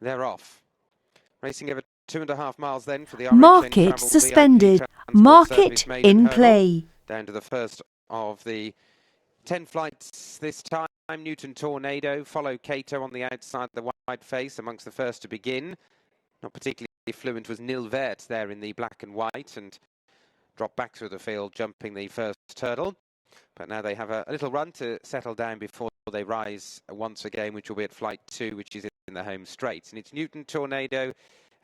they're off. Racing over 2.5 miles then for the Market suspended. Market in play. Down to the first of the 10 flights this time. Newton Tornado, follow Cato on the outside, the wide face amongst the first to begin. Not particularly fluent was Nilvert there in the black and white and dropped back through the field, jumping the first hurdle. But now they have a little run to settle down before they rise once again, which will be at flight 2, which is in the home straight. And it's Newton Tornado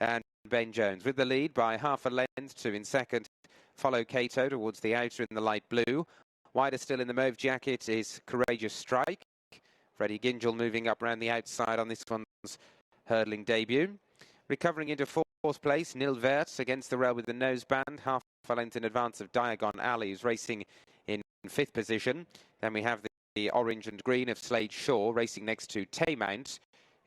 and Ben Jones with the lead by half a length. Two in second. Follow Cato towards the outer in the light blue. Wider still in the mauve jacket is Courageous Strike. Freddie Gingell moving up around the outside on this one's hurdling debut. Recovering into fourth place, Nilvert against the rail with the noseband. Half a length in advance of Diagon Alley, who's racing in fifth position. Then we have the orange and green of Slade Shaw racing next to Taymount,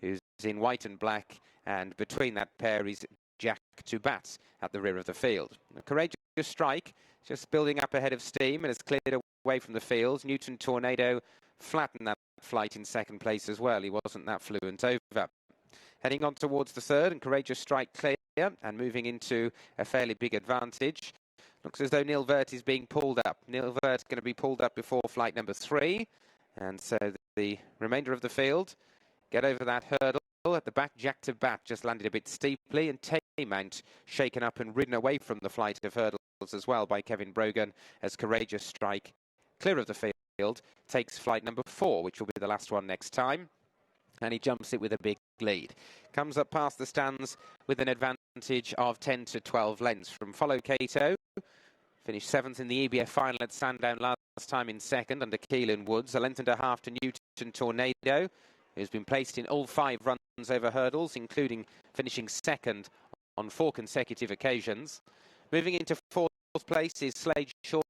who's in white and black. And between that pair is Jack to Bat at the rear of the field. A Courageous Strike just building up ahead of steam and has cleared away from the field. Newton Tornado flattened that flight in second place as well. He wasn't that fluent over. Heading on towards the third, and Courageous Strike clear and moving into a fairly big advantage. Looks as though Nilvert is being pulled up. Nilvert going to be pulled up before flight number 3. And so the remainder of the field get over that hurdle. At the back, Jack to Bat just landed a bit steeply, and Taymount shaken up and ridden away from the flight of hurdles as well by Kevin Brogan, as Courageous Strike, clear of the field, takes flight number 4, which will be the last one next time. And he jumps it with a big lead. Comes up past the stands with an advantage of 10 to 12 lengths from Follow Cato. Finished 7th in the EBF final at Sandown last time in second under Keelan Woods. A length and a half to Newton Tornado, who's been placed in all 5 runs over hurdles, including finishing second on 4 consecutive occasions. Moving into fourth place is Slade Shaw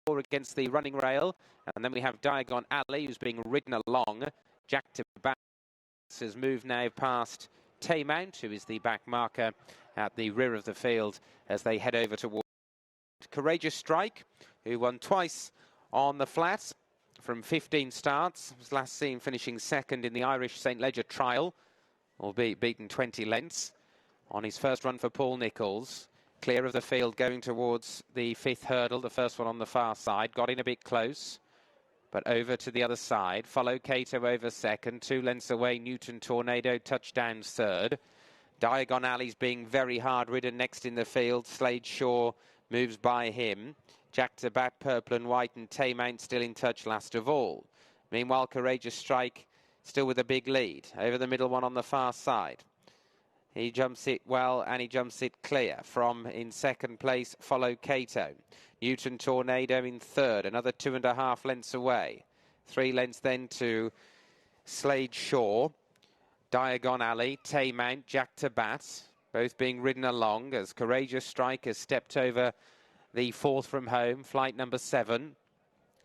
against the running rail. And then we have Diagon Alley, who's being ridden along. Jack to Bat has moved now past Taymount, who is the back marker at the rear of the field as they head over towards Courageous Strike, who won twice on the flat from 15 starts. Was last seen finishing second in the Irish St. Leger trial, albeit beaten 20 lengths on his first run for Paul Nicholls. Clear of the field going towards the 5th hurdle, the first one on the far side. Got in a bit close, but over to the other side. Follow Cato over second. 2 lengths away, Newton Tornado touchdowns third. Diagon Alley's being very hard ridden next in the field. Slade Shaw moves by him. Jack to Bat, purple and white, and Taymount still in touch last of all. Meanwhile, Courageous Strike still with a big lead. Over the middle one on the far side. He jumps it well and he jumps it clear. From in second place, Follow Cato. Newton Tornado in third, another 2.5 lengths away. 3 lengths then to Slade Shaw. Diagon Alley, Taymount, Jack to Bat, both being ridden along as Courageous Strike has stepped over the 4th from home, flight number 7.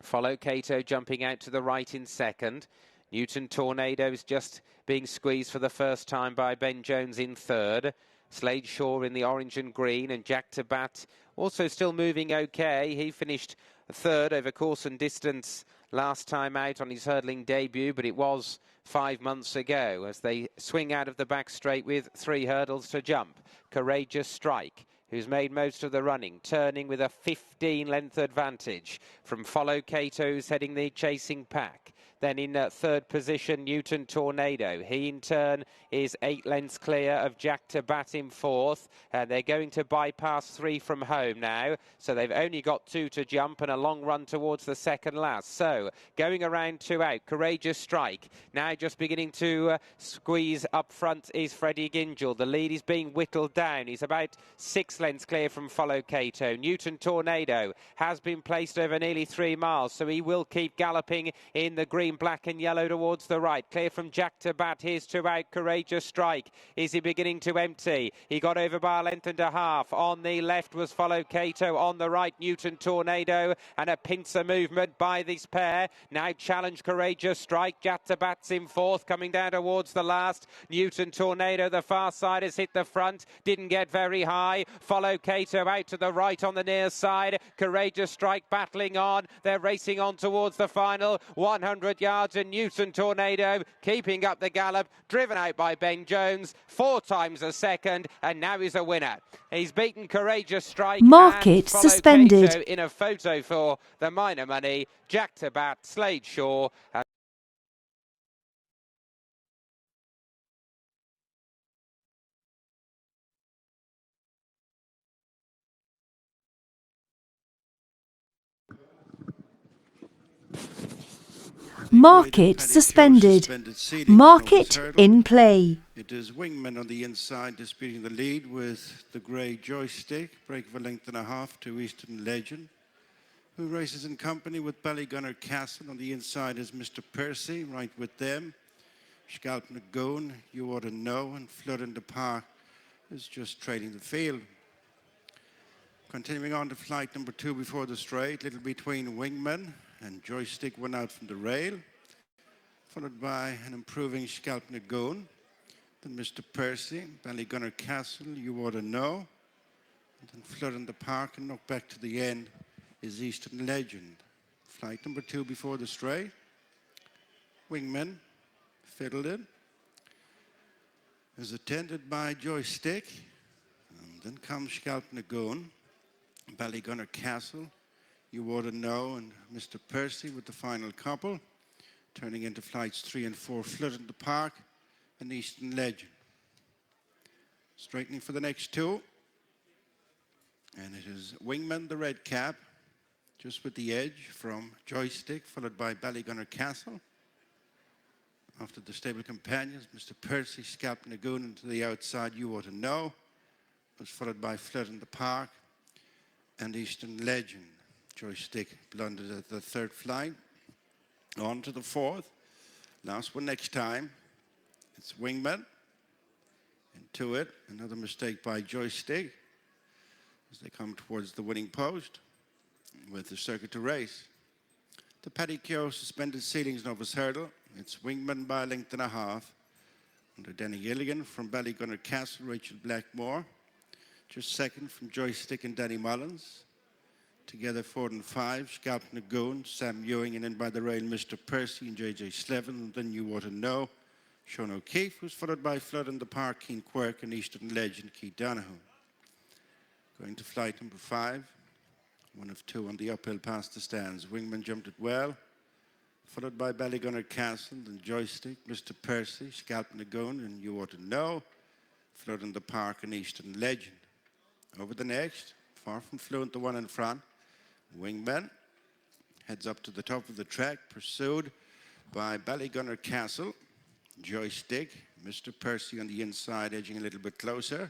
Follow Cato jumping out to the right in second. Newton Tornado is just being squeezed for the first time by Ben Jones in third. Slade Shaw in the orange and green, and Jack to Bat also still moving okay. He finished third over course and distance last time out on his hurdling debut, but it was 5 months ago as they swing out of the back straight with 3 hurdles to jump. Courageous Strike, who's made most of the running, turning with a 15-length advantage from Follow Cato, who's heading the chasing pack. Then in third position, Newton Tornado. He in turn is 8 lengths clear of Jack to Bat in 4th. They're going to bypass 3 from home now. So they've only got 2 to jump and a long run towards the second last. So going around 2 out, Courageous Strike. Now just beginning to squeeze up front is Freddie Gingell. The lead is being whittled down. He's about 6 lengths clear from Follow Cato. Newton Tornado has been placed over nearly 3 miles. So he will keep galloping in the green, black and yellow towards the right. Clear from Jack to Bat. Here's 2 out. Courageous Strike. Is he beginning to empty? He got over by a length and a half. On the left was Follow Cato. On the right, Newton Tornado. And a pincer movement by this pair. Now challenge Courageous Strike. Jack to Bat's in 4th. Coming down towards the last. Newton Tornado, the far side, has hit the front. Didn't get very high. Follow Cato out to the right on the near side. inside. Courageous Strike battling on. They're racing on towards the final 100 yards, and Newton Tornado keeping up the gallop, driven out by Ben Jones, 4 times a second, and now he's a winner. He's beaten Courageous Strike Market and Follow suspended. Cato in a photo for the minor money. Jack Tabat, Slade Shaw. Market suspended. Market in play. It is Wingman on the inside disputing the lead with the grey Joystick, break of a length and a half to Eastern Legend, who races in company with Ballygunner Castle. On the inside is Mr. Percy, right with them. Scalp Nagoon, You Ought to Know, and Flood in the Park is just trading the field. Continuing on to flight number 2 before the straight, little between Wingman and Joystick went out from the rail, followed by an improving Scalp Nagoon. Then Mr. Percy, Ballygunner Castle, You Ought to Know. And then Flood in the Park, and knocked back to the end is Eastern Legend. Flight number 2 before the straight. Wingman fiddled it. Is attended by Joystick. And then comes Scalp Nagoon, Ballygunner Castle, You Ought to Know, and Mr. Percy with the final couple. Turning into flights 3 and 4, Flood in the Park and Eastern Legend. Straightening for the next 2. And it is Wingman, the red cap, just with the edge from Joystick, followed by Ballygunner Castle. After the stable companions, Mr. Percy, Scalp Nagoon, and to the outside, You Ought to Know, was followed by Flood in the Park and Eastern Legend. Joystick blundered at the 3rd flight. On to the 4th. Last one next time. It's Wingman. Into it, another mistake by Joystick as they come towards the winning post with the circuit to race. The Paddy Keogh suspended ceilings novice hurdle. It's Wingman by a length and a half. Under Denny Gilligan from Ballygunner Castle, Rachel Blackmore. Just second from Joystick and Danny Mullins. Together 4 and 5, Scalp Nagoon, Sam Ewing, and in by the rail, Mr. Percy and JJ Slevin. And then You Ought to Know, Sean O'Keefe, who's followed by Flood in the Park, Keen Quirk, and Eastern Legend, Keith Donoghue. Going to flight number 5, 1 of 2 on the uphill past the stands. Wingman jumped it well, followed by Ballygunner Castle, then Joystick, Mr. Percy, Scalp Nagoon, and You Ought to Know, Flood in the Park, and Eastern Legend. Over the next, far from fluent, the one in front. Wingman heads up to the top of the track, pursued by Ballygunner Castle, Joystick, Mr. Percy on the inside, edging a little bit closer.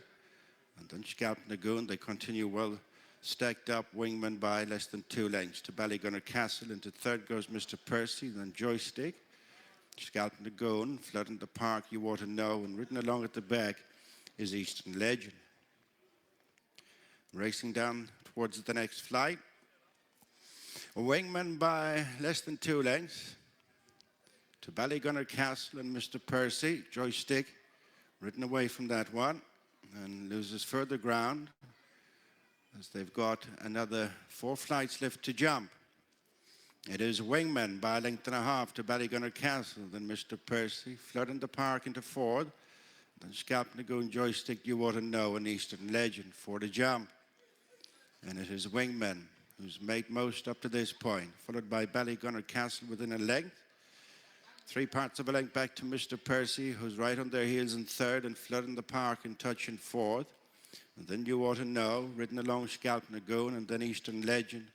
And then Scalp Nagoon, they continue well stacked up. Wingman by less than 2 lengths to Ballygunner Castle. Into 3rd goes Mr. Percy, then Joystick, Scalp Nagoon, Flood in the Park, You Ought to Know, and ridden along at the back is Eastern Legend. Racing down towards the next flight. Wingman by less than 2 lengths to Ballygunner Castle and Mr. Percy. Joystick ridden away from that one and loses further ground as they've got another 4 flights left to jump. It is Wingman by a length and a half to Ballygunner Castle, then Mr. Percy, Flood in the Park into 4th, then Scalp Nagoon, Joystick, You Ought to Know, and Eastern Legend for the jump. And it is Wingman who's made most up to this point, followed by Ballygunner Castle within a length. 3 parts of a length back to Mr. Percy, who's right on their heels in 3rd, and Flood in the Park in touch in 4th. And then You Ought to Know, ridden along Scalp Nagoon, and then Eastern Legend.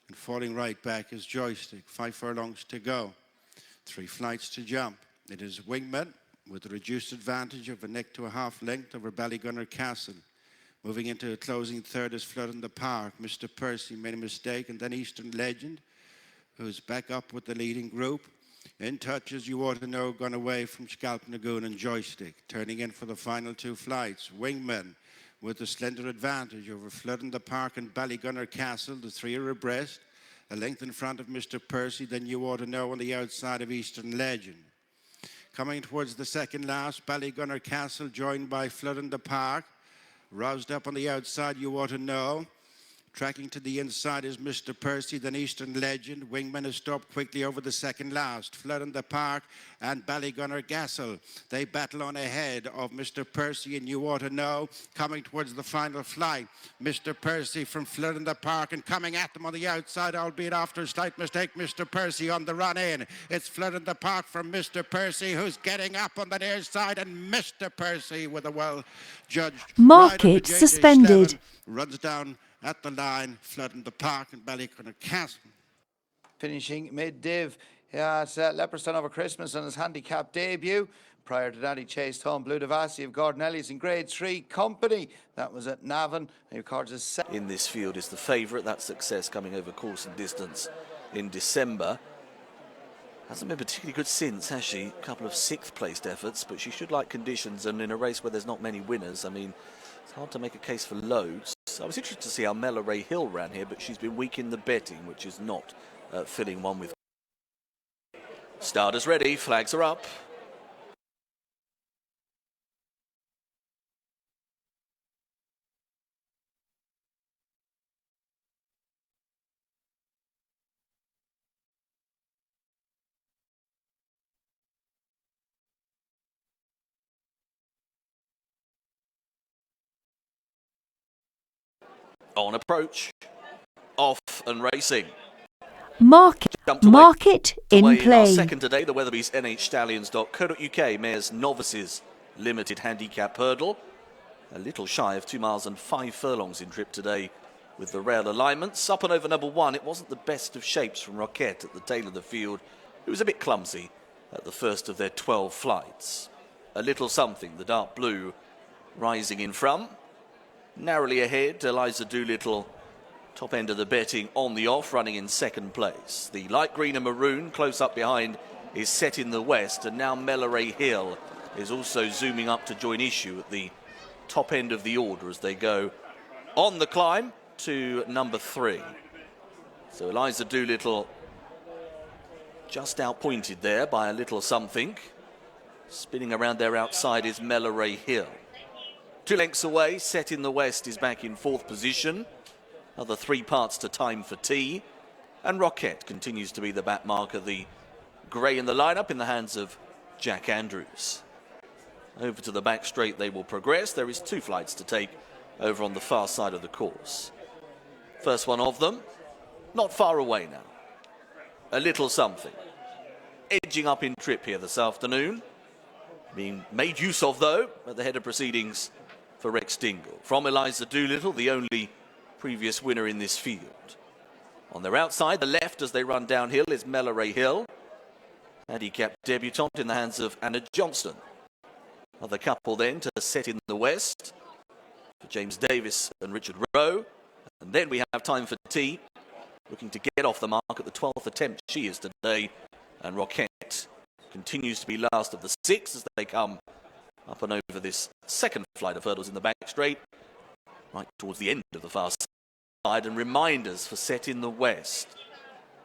And falling right back is Joystick. 5 furlongs to go. 3 flights to jump. It is Wingman with a reduced advantage of a neck to a half length over Ballygunner Castle. Moving into a closing 3rd is Flood in the Park. Mr. Percy made a mistake, and then Eastern Legend, who's back up with the leading group. In touch as You Ought to Know, gone away from Scalp Nagoon and Joystick. Turning in for the final 2 flights. Wingman with a slender advantage over Flood in the Park and Ballygunner Castle. The 3 are abreast. A length in front of Mr. Percy, then You Ought to Know on the outside of Eastern Legend. Coming towards the second last, Ballygunner Castle joined by Flood in the Park. Roused up on the outside, You Ought to Know. Tracking to the inside is Mr. Percy, then Eastern Legend. Wingman has stopped quickly over the second last. Flood in the Park and Ballygunner Gassel. They battle on ahead of Mr. Percy and You Ought to Know, coming towards the final flight. Mr. Percy from Flood in the Park and coming at them on the outside, albeit after a slight mistake. Mr. Percy on the run in. It's Flood in the Park from Mr. Percy, who's getting up on the near side, and Mr. Percy with a well-judged Market suspended. runs down at the line, Flood in the Park and Ballygunner Castle. Finishing mid-div at Leopardstown over Christmas on his handicap debut. Prior to that, he chased home Blue Devassi of Gordon Ellis in Grade 3 Company. That was at Navan. He records his second. In this field is the favourite. That success coming over course and distance in December. Hasn't been particularly good since, has she? A couple of sixth-placed efforts, but she should like conditions, and in a race where there's not many winners, I mean, it's hard to make a case for loads. I was interested to see how Mella Ray Hill ran here, but she's been weak in the betting, which is not filling one with. Starters ready, flags are up. On approach, off and racing. Market in Our play. second today, the Weatherby's nhstallions.co.uk Mares Novices Limited Handicap Hurdle. A little shy of 2 miles and 5 furlongs in trip today with the rail alignments. Up and over number 1, it wasn't the best of shapes from Roquette at the tail of the field. It was a bit clumsy at the first of their 12 flights. A little something, the dark blue rising in front. Narrowly ahead, Eliza Doolittle, top end of the betting on the off, running in second place. The light green and maroon close up behind is Set in the West, and now Mella Ray Hill is also zooming up to join issue at the top end of the order as they go on the climb to number 3. So Eliza Doolittle just outpointed there by a little something. Spinning around there outside is Mella Ray Hill. 2 lengths away, Set in the West is back in 4th position. Another 3 parts to Time for Tea. And Roquette continues to be the back marker, the grey in the lineup in the hands of Jack Andrews. Over to the back straight they will progress. There is 2 flights to take over on the far side of the course. First one of them, not far away now. A little something. Edging up in trip here this afternoon. Being made use of, though, at the head of proceedings for Rex Dingle. From Eliza Doolittle, the only previous winner in this field. On their outside, the left as they run downhill is Mella Ray Hill. Handicap debutante in the hands of Anna Johnston. Another couple then to Set in the West for James Davis and Richard Rowe. And then we have Time for Tea, looking to get off the mark at the 12th attempt she is today. And Roquette continues to be last of the 6 as they come up and over this second flight of hurdles in the back straight, right towards the end of the far side. And reminders for Set in the West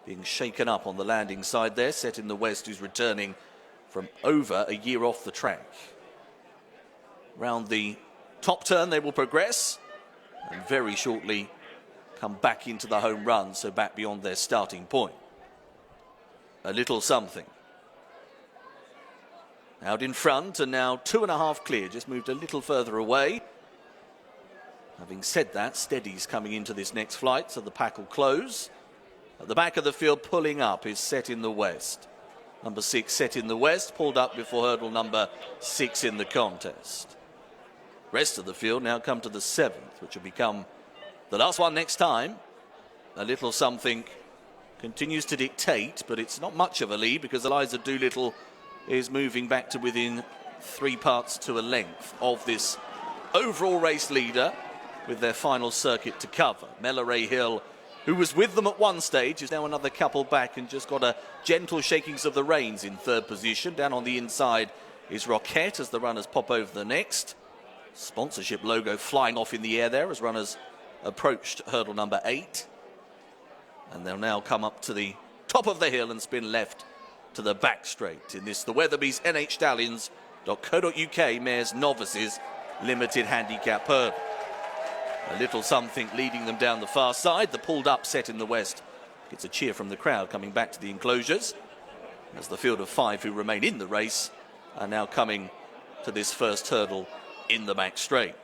being shaken up on the landing side there. Set in the West, who's returning from over a year off the track. Round the top turn they will progress and very shortly come back into the home run, so back beyond their starting point. A little something. Out in front and now 2.5 clear, just moved a little further away. Having said that, Steady's coming into this next flight, so the pack will close. At the back of the field, pulling up is Set in the West. Number 6, Set in the West, pulled up before hurdle number 6 in the contest. Rest of the field now come to the 7th, which will become the last one next time. A little something continues to dictate, but it's not much of a lead because Eliza Doolittle is moving back to within 3 parts to a length of this overall race leader with their final circuit to cover. Mella Ray Hill, who was with them at one stage, is now another couple back and just got a gentle shakings of the reins in 3rd position. Down on the inside is Roquette as the runners pop over the next. Sponsorship logo flying off in the air there as runners approached hurdle number 8. And they'll now come up to the top of the hill and spin left to the back straight in this, the Weatherby's nhstallions.co.uk Mares Novices Limited Handicap Hurdle. A little something leading them down the far side. The pulled up set in the west gets a cheer from the crowd coming back to the enclosures as the field of 5 who remain in the race are now coming to this first hurdle in the back straight.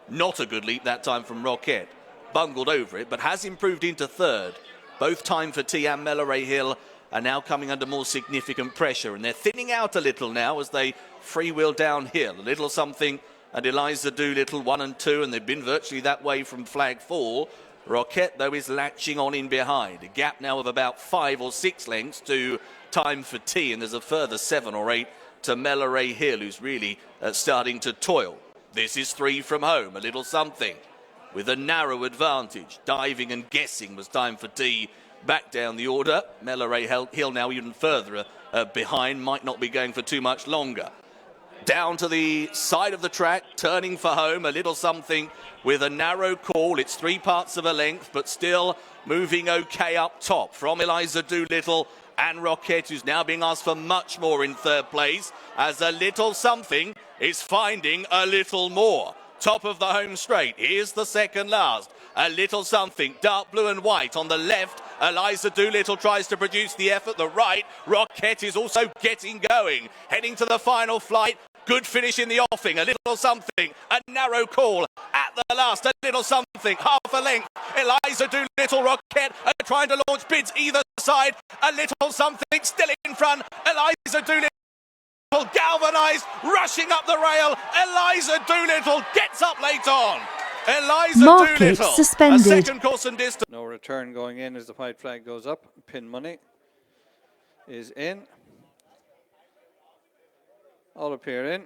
Not a good leap that time from Roquette. Bungled over it, but has improved into third. Both Time for Tea and Melleray Hill are now coming under more significant pressure, and they're thinning out a little now as they freewheel downhill. A little something and Eliza Doolittle 1 and 2, and they've been virtually that way from flag 4. Roquette, though, is latching on in behind. A gap now of about 5 or 6 lengths to Time for Tea, and there's a further 7 or 8 to Melleray Hill, who's really starting to toil. This is 3 from home, a little something with a narrow advantage. Diving and guessing was Time for Tea back down the order. Melleray Hill now even further behind, might not be going for too much longer. Down to the side of the track, turning for home, a little something with a narrow call. It's 3 parts of a length, but still moving okay up top from Eliza Doolittle and Roquette, who's now being asked for much more in third place, as a little something is finding a little more. Top of the home straight, here's the second last. A little something, dark blue and white on the left. Eliza Doolittle tries to produce the effort. The right, Roquette is also getting going. Heading to the final flight. Good finish in the offing. A little something, a narrow call at the last. A little something, half a length. Eliza Doolittle, Roquette are trying to launch bids either side. A little something still in front. Eliza Doolittle galvanised, rushing up the rail. Eliza Doolittle gets up late on. Eliza Market Doolittle, suspended. a second course and distance. No return going in as the white flag goes up. Pin money is in. All appear in.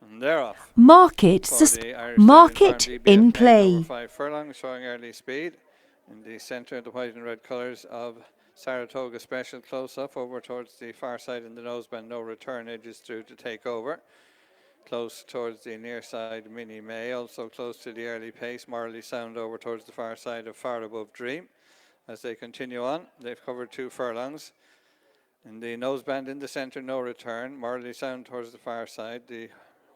And they're off. Market For the Irish market Stallion Farm in DBF play. over 5 furlongs, showing early speed. In the centre, the white and red colours of Saratoga Special close up over towards the far side in the noseband. No return, edges through to take over. Close towards the near side, Minnie May. Also close to the early pace, Morley Sound over towards the far side of Far Above Dream. As they continue on, they've covered 2 furlongs. In the noseband in the centre, no return. Morley Sound towards the far side. The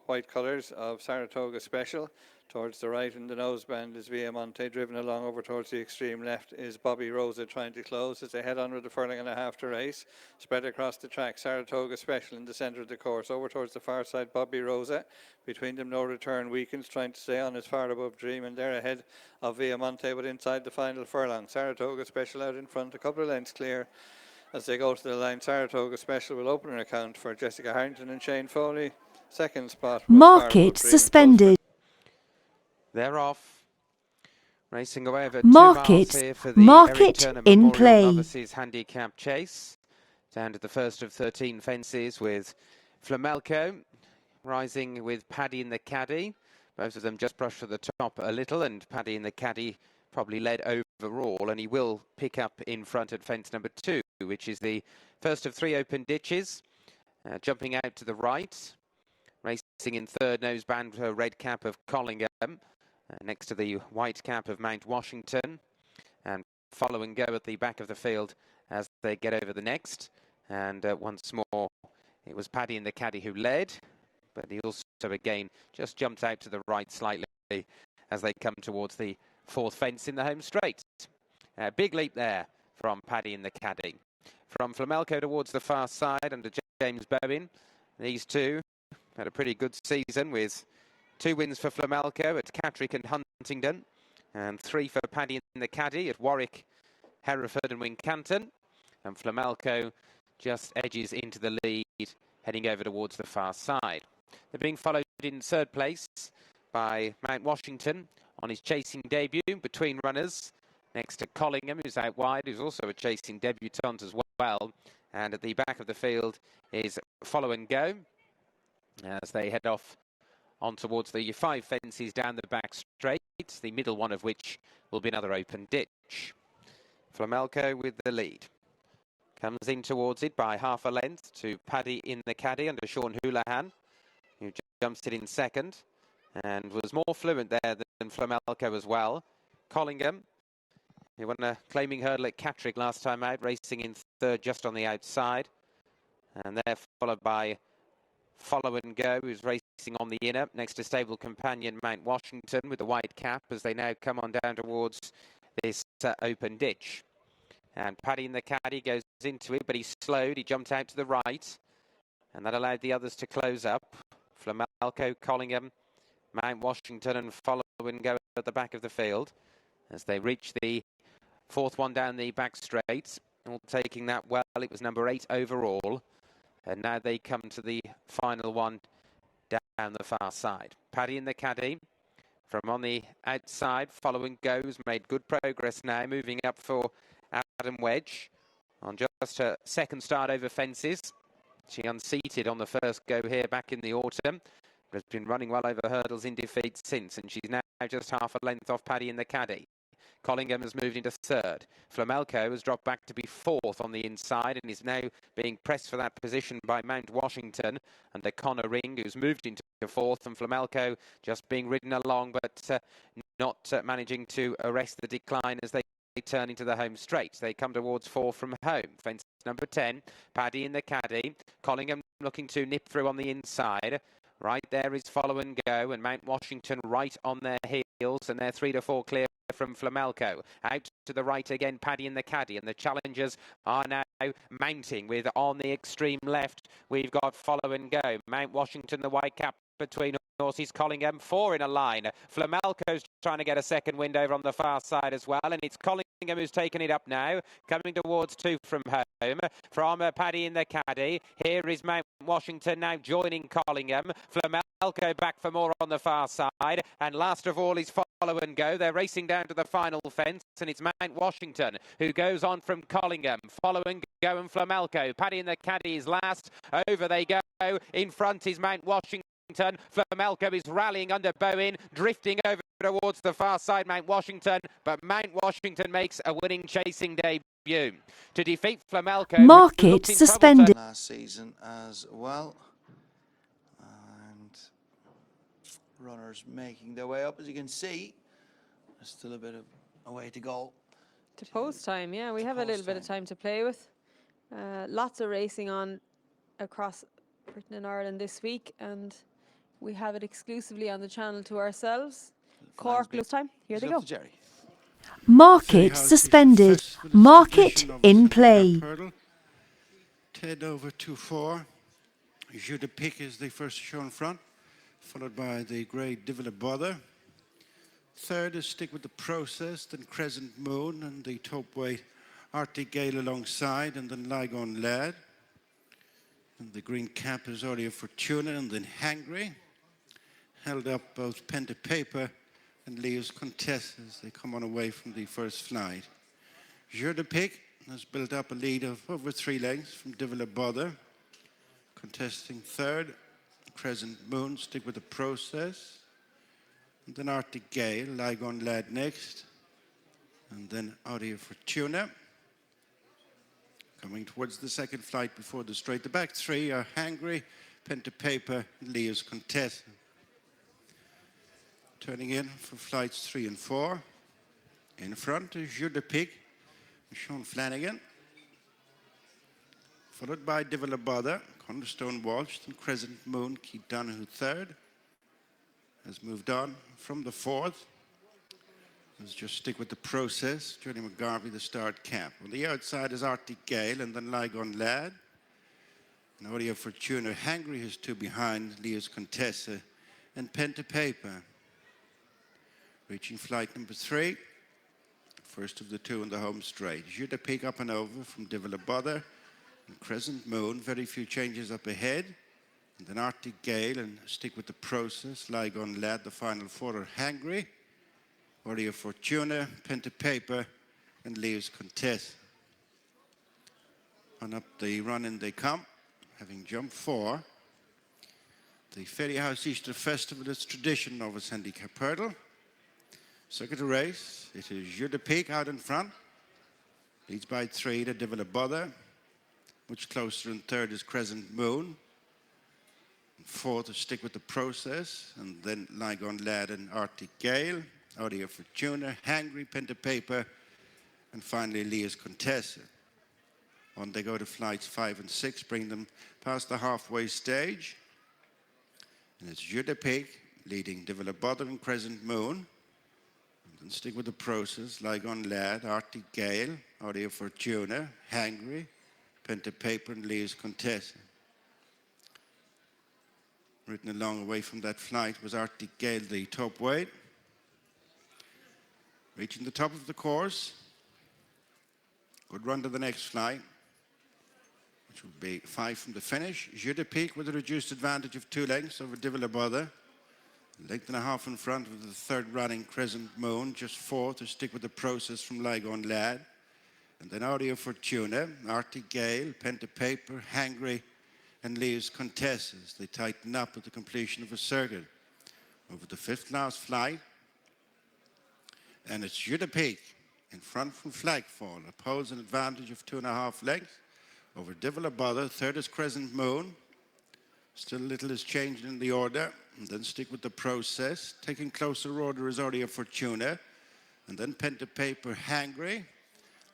white colours of Saratoga Special. Towards the right in the noseband is Viamonte, driven along over towards the extreme left is Bobby Rosa trying to close as they head on with a furlong and a half to race. Spread across the track, Saratoga Special in the centre of the course, over towards the far side, Bobby Rosa. Between them, no return, Weekends trying to stay on as Far Above Dream, and they're ahead of Viamonte, but inside the final furlong. Saratoga Special out in front, a couple of lengths clear. As they go to the line, Saratoga Special will open an account for Jessica Harrington and Shane Foley. Second spot was Market suspended. They're off. Racing away over 2 Market- miles here for the market Eric Turner in Memorial play. Novices Handicap Chase. Down to the first of 13 fences with Flamelco rising with Paddy in the caddy. Both of them just brushed for the top a little, and Paddy in the caddy probably led overall, and he will pick up in front at fence number 2, which is the first of 3 open ditches. Jumping out to the right. Racing in third, noseband, red cap of Collingham. Next to the white cap of Mount Washington, and follow and go at the back of the field as they get over the next. And once more, it was Paddy in the caddy who led, but he also again just jumped out to the right slightly as they come towards the 4th fence in the home straight. Big leap there from Paddy in the caddy. From Flamelco towards the far side under James Bowen, these two had a pretty good season with 2 wins for Flamelco at Catterick and Huntingdon, and 3 for Paddy in the caddy at Warwick, Hereford and Wincanton. And Flamelco just edges into the lead, heading over towards the far side. They're being followed in third place by Mount Washington on his chasing debut between runners, next to Collingham, who's out wide, who's also a chasing debutant as well. And at the back of the field is Follow and Go as they head off on towards the 5 fences down the back straight, the middle one of which will be another open ditch. Flamelco with the lead. Comes in towards it by half a length to Paddy in the caddy under Sean Houlihan, who jumps it in second and was more fluent there than Flamelco as well. Collingham, who won a claiming hurdle at Catterick last time out, racing in third just on the outside. And they're followed by Follow and Go, who's racing on the inner next to stable companion Mount Washington with the white cap as they now come on down towards this open ditch. And Paddy in the caddy goes into it, but he slowed. He jumped out to the right, and that allowed the others to close up. Flamelco, Collingham, Mount Washington, and Follow and Go at the back of the field as they reach the fourth one down the back straight. All taking that well. It was number 8 overall. And now they come to the final one down the far side. Paddy in the caddy from on the outside. Follow and Go's made good progress now, moving up for Adam Wedge on just her second start over fences. She unseated on the first go here back in the autumn. Has been running well over hurdles in defeat since, and she's now just half a length off Paddy in the caddy. Collingham has moved into third. Flamelco has dropped back to be fourth on the inside and is now being pressed for that position by Mount Washington under Connor Ring, who's moved into fourth, and Flamelco just being ridden along but not managing to arrest the decline as they turn into the home straight. They come towards 4 from home. Fence number 10, Paddy in the caddy. Collingham looking to nip through on the inside. Right there is Follow and Go, and Mount Washington right on their heels, and they're 3 to 4 clear from Flamelco. Out to the right again, Paddy in the caddy, and the challengers are now mounting with on the extreme left. We've got Follow and Go. Mount Washington, the white cap between horses. Collingham, 4 in a line. Flamelco's trying to get a second wind over on the far side as well, and it's Collingham who's taken it up now, coming towards 2 from home. From Paddy in the caddy, here is Mount Washington now joining Collingham. Flamelco back for more on the far side, and last of all is Follow and Go. They're racing down to the final fence, and it's Mount Washington who goes on from Collingham. Follow and Go and Flamelco. Paddy in the caddy is last. Over they go. In front is Mount Washington. Flamelco is rallying under Bowen, drifting over towards the far side, Mount Washington, but Mount Washington makes a winning chasing debut to defeat Flamelco. Market suspended. Last season as well. And runners making their way up, as you can see. There's still a bit of a way to go. To post time, yeah, we have a little bit of time to play with. Lots of racing on across Britain and Ireland this week, and we have it exclusively on the channel to ourselves. Cork, close time. Here they go. Market suspended. Market in play. 10 over 2-4. Jeu de Pique is the first show in front, followed by the grey Divil Bother. Third is Stick with the Process, then Crescent Moon, and the top weight Arctic Gale alongside, and then Lygon Lad. And the green cap is Audio Fortuna, and then Hangry. Held up both Pen to Paper and Leo's Contest as they come on away from the first flight. Jeu de Pique has built up a lead of over 3 lengths from Divil Bother. Contesting third, Crescent Moon, Stick with the Process. And then Arctic Gale, Lygon Lad next. And then Audio Fortuna. Coming towards the second flight before the straight. The back 3 are Hangry, Pen to Paper, and Leo's Contest. Turning in for flights 3 and 4. In front is Jeu de Pique, Sean Flanagan. Followed by Divil Bother, Cornerstone Walsh, and Crescent Moon, Keith Donahue third. Has moved on from the fourth. Let's just Stick with the Process. Johnny McGarvey, the start cap. On the outside is Arctic Gale, and then Lygon Lad. And Audio Fortuna, Hangry, his 2 behind, Leo's Contessa, and Pen to Paper. Reaching flight number 3. First of the 2 in the home straight. Jeu de Pique up and over from Divil Bother and Crescent Moon. Very few changes up ahead. And then Arctic Gale and Stick with the Process. Lygon Lad, the final 4 are Hangry. Audio Fortuna, Pen to Paper, and Leo's Contest. On up the run-in they come, having jumped 4. The Ferry House Easter Festival is tradition novice handicap hurdle. Second race, it is Jeu de Pique out in front. Leads by 3 to Divil Bother. Much closer in third is Crescent Moon. And fourth is Stick with the Process. And then Lygon Lad and Arctic Gale. Audio Fortuna, Hangry, Pen to Paper. And finally Leo's Contessa. On they go to flights 5 and 6, bring them past the halfway stage. And it's Jeu de Pique leading Develop Butter and Crescent Moon. And then stick with the process. Lygon Lad, Arctic Gale, Audio Fortuna, Hangry, Pen to Paper, and Leaves Contessa. Written along away from that flight was Arctic Gale, the top weight. Reaching the top of the course. Good run to the next flight, which will be 5 from the finish. Jeu de Pique with a reduced advantage of 2 lengths over Developother. Length and a half in front of the third running Crescent Moon, just 4 to stick with the process from Lygon Lad. And then Audio Fortuna, Arctic Gale, Pen to Paper, Hangry, and Leaves Contestas. They tighten up at the completion of a circuit. Over the 5th last flight. And it's Jeu de Pique in front from Flagfall. Upholds an advantage of 2.5 lengths over Developother. Third is Crescent Moon. Still little is changed in the order. And then stick with the process. Taking closer order is Audio Fortuna. And then Pen to Paper, Hangry,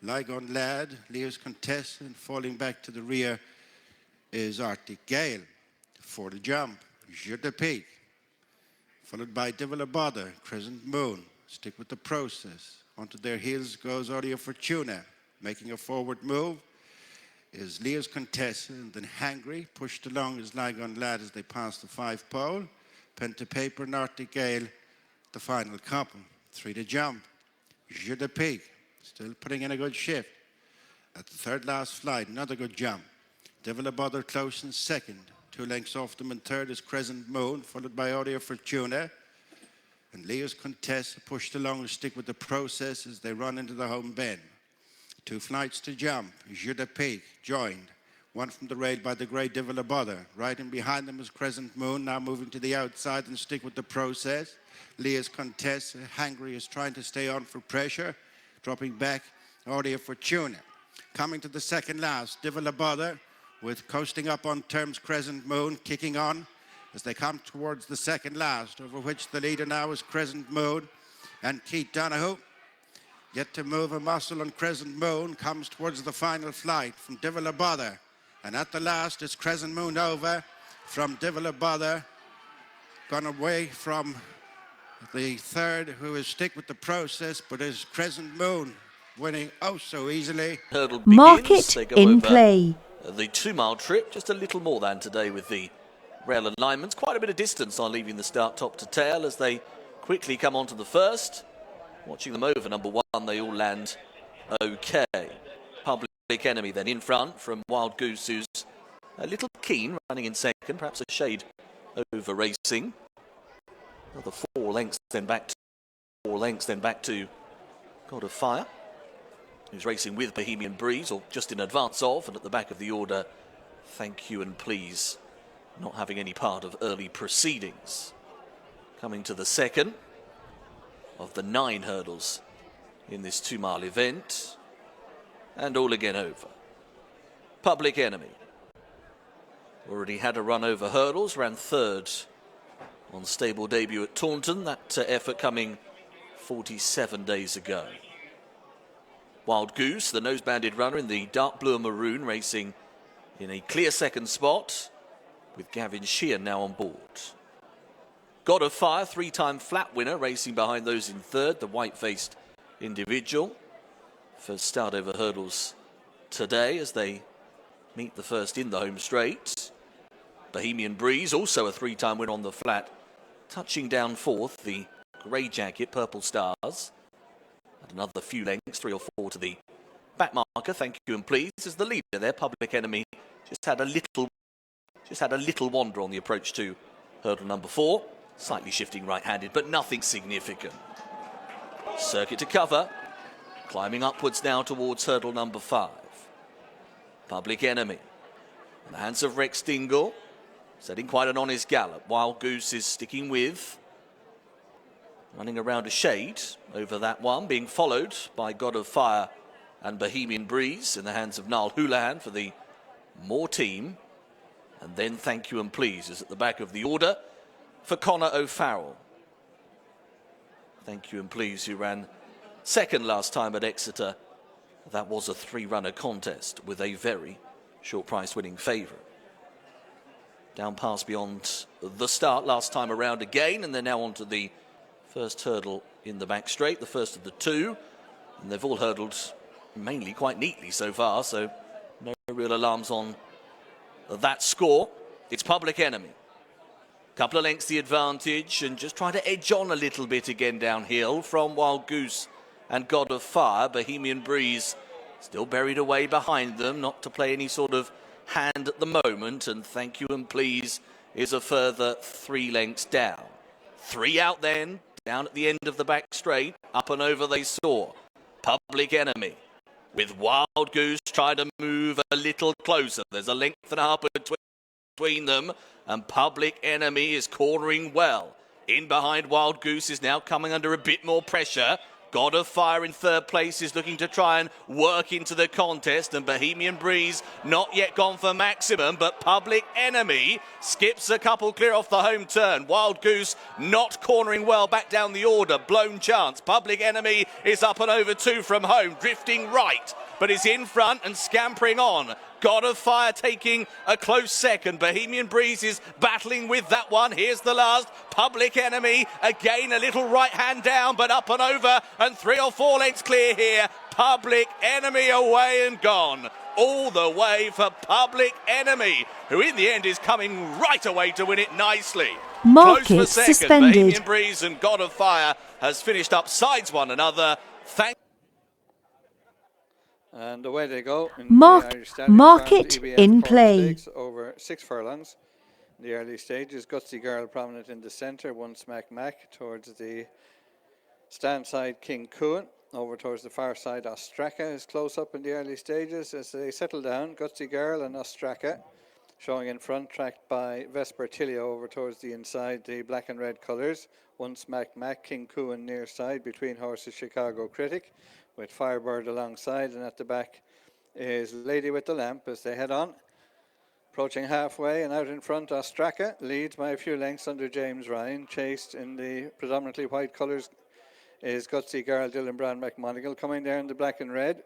Lygon Lad, Leaves Contest, and falling back to the rear is Arctic Gale. For the jump, Jeu de Pique. Followed by Developother, Crescent Moon. Stick with the process. Onto their heels goes Audio Fortuna. Making a forward move is Leaves Contessa, and then Hangry. Pushed along is Lygon Lad as they pass the 5 pole. Pen to Paper and Arctic Gale, the final couple. 3 to jump. Jeu de Pique, still putting in a good shift. At the third last flight, another good jump. Developother close in second. 2 lengths off them in third is Crescent Moon, followed by Audio Fortuna. And Leaves Contessa pushed along to stick with the process as they run into the home bend. 2 flights to jump. Jeu de Pique joined. 1 from the rail by the great Developother. Right in behind them is Crescent Moon, now moving to the outside and stick with the process. Leaves Contessa, Hangry is trying to stay on for pressure. Dropping back, Audio Fortuna. Coming to the second last, Developother with coasting up on terms Crescent Moon, kicking on as they come towards the second last, over which the leader now is Crescent Moon. And Keith Donoghue, yet to move a muscle on Crescent Moon, comes towards the final flight from Developother. And at the last is Crescent Moon over from Developother. Gone away from the third, who is stick with the process, but is Crescent Moon winning oh so easily. Hurdle begins. Market They go in over play. the 2-mile trip, just a little more than today with the rail alignments. Quite a bit of distance on leaving the start top to tail as they quickly come onto the first. Watching them over number 1, they all land okay. Public Enemy then in front from Wild Goose, who's a little keen, running in second, perhaps a shade over racing. Another 4 lengths then back to God of Fire, who's racing with Bohemian Breeze, or just in advance of, and at the back of the order, Thank You and Please, not having any part of early proceedings. Coming to the second of the 9 hurdles in this 2-mile event, and all again over. Public Enemy already had a run over hurdles, ran third on stable debut at Taunton, that effort coming 47 days ago. Wild Goose, the nose-banded runner in the dark blue and maroon, racing in a clear second spot with Gavin Sheehan now on board. God of Fire, 3-time flat winner, racing behind those in third, the white-faced individual. First start over hurdles today as they meet the first in the home straight. Bohemian Breeze, also a 3-time winner on the flat, touching down fourth, the grey jacket, Purple Stars. And another few lengths, 3 or 4 to the back marker, Thank You and Please, as the leader there. Public Enemy just had a little wander on the approach to hurdle number 4. Slightly shifting right-handed, but nothing significant. Circuit to cover. Climbing upwards now towards hurdle number 5. Public Enemy. In the hands of Rex Dingle. Setting quite an honest gallop. Wild Goose is sticking with. Running around a shade over that one. Being followed by God of Fire and Bohemian Breeze in the hands of Niall Houlihan for the Moore team. And then Thank You and Please is at the back of the order for Conor O'Farrell. Thank You and Please, who ran second last time at Exeter. That was a 3-runner contest with a very short price winning favourite. down past beyond the start last time around again, and they're now onto the first hurdle in the back straight, the first of the two, and they've all hurdled mainly quite neatly so far, so no real alarms on that score. It's Public Enemy. Couple of lengths the advantage, and just trying to edge on a little bit again downhill from Wild Goose and God of Fire. Bohemian Breeze still buried away behind them, not to play any sort of hand at the moment, and Thank You and Please is a further 3 lengths down. 3 out then, down at the end of the back straight, up and over they saw Public Enemy, with Wild Goose trying to move a little closer. There's a length and a half between them, and Public Enemy is cornering well. In behind Wild Goose is now coming under a bit more pressure. God of Fire in third place is looking to try and work into the contest, and Bohemian Breeze not yet gone for maximum, but Public Enemy skips a couple clear off the home turn. Wild Goose not cornering well back down the order. Blown Chance. Public Enemy is up and over 2 from home, drifting right, but is in front and scampering on. God of Fire taking a close second. Bohemian Breeze is battling with that one. Here's the last. Public Enemy, again a little right hand down, but up and over, and 3 or 4 lengths clear here. Public Enemy away and gone. All the way for Public Enemy, who in the end is coming right away to win it nicely. Market Close for second. suspended. Bohemian Breeze and God of Fire has finished up sides one another. And away they go. In Mark- the Irish Stallion market Farms EBF in Cork play. Stakes over 6 furlongs. In the early stages, Gutsy Girl prominent in the centre, 1 Smack Mac towards the stand side King Cooan. Over towards the far side, Ostraka is close up in the early stages. As they settle down, Gutsy Girl and Ostraka showing in front, tracked by Vespertilio over towards the inside, the black and red colours. 1 Smack Mac, King Cooan near side, between horses Chicago Critic, with Firebird alongside, and at the back is Lady with the Lamp as they head on. Approaching halfway and out in front, Ostraka leads by a few lengths under James Ryan. Chased in the predominantly white colours is Gutsy Girl, Dylan Brown McMonigal. Coming there in the black and red